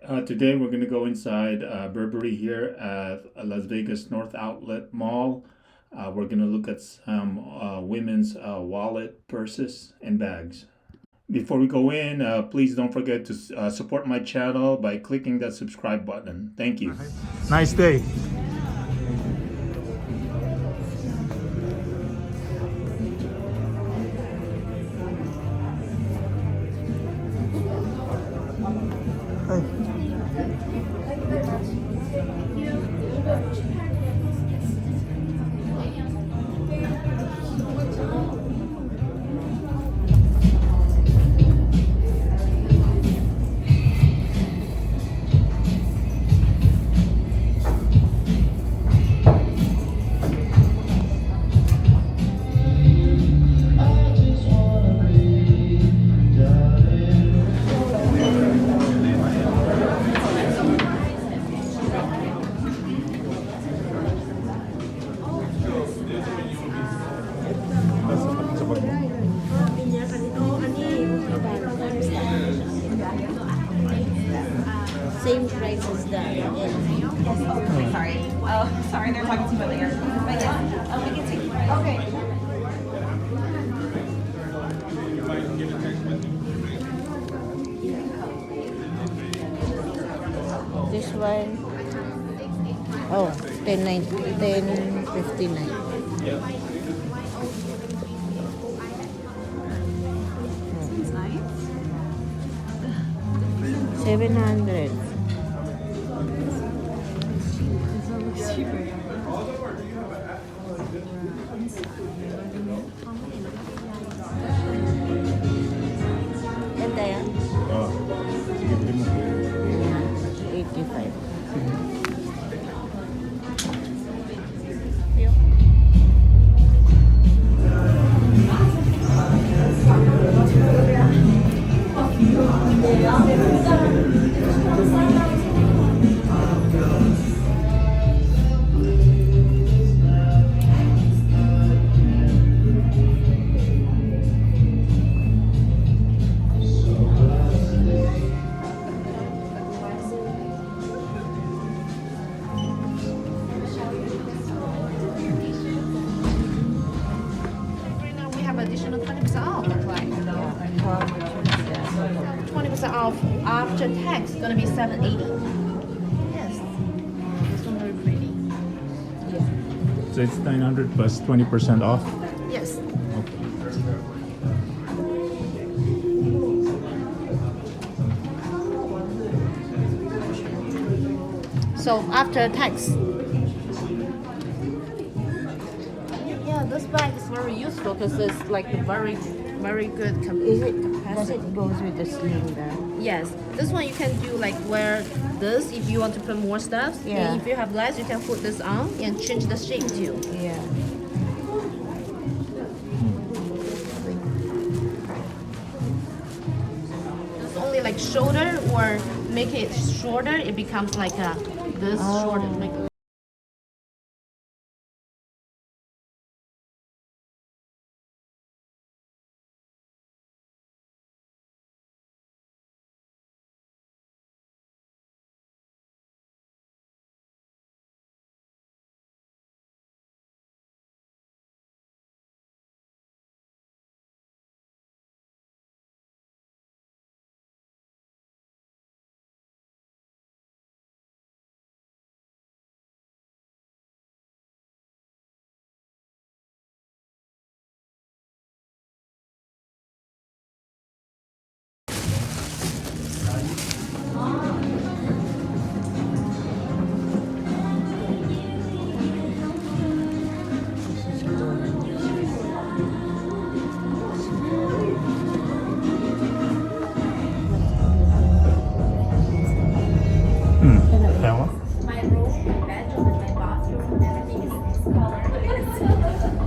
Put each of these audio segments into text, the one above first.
Today we're going to go inside Burberry here at Las Vegas North Outlet Mall. We're going to look at some women's wallet, purses, and bags. Before we go in, please don't forget to support my channel by clicking that subscribe button. Thank you. Nice day. Same price as that. Sorry. Oh, sorry, they're talking to me later. But yeah, we can take. Okay. This one, oh, 10.59. It's nice. 700. This one looks cheaper. Ganda yan? Oh, sige, bili mo. 85. Right now we have additional 20% off. Like How much is that? 20% off after tax, gonna be 780. Yes. This one very pretty. Yeah. So it's 900 plus 20% off. Yes. So after tax. Yeah, this bag is very useful because it's like a very, very good Is it, does capacity. it goes with the sling bag? Yes, this one you can do like wear this if you want to put more stuff. Yeah. And if you have less, you can put this on and change the shape too. Yeah. It's only like shoulder or make it shorter. It becomes like a this shorter. Like, That one? my room, my bedroom, and my bathroom, everything is this color.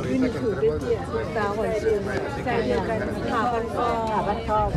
Winnie 2 this year 2000 在那个塔班高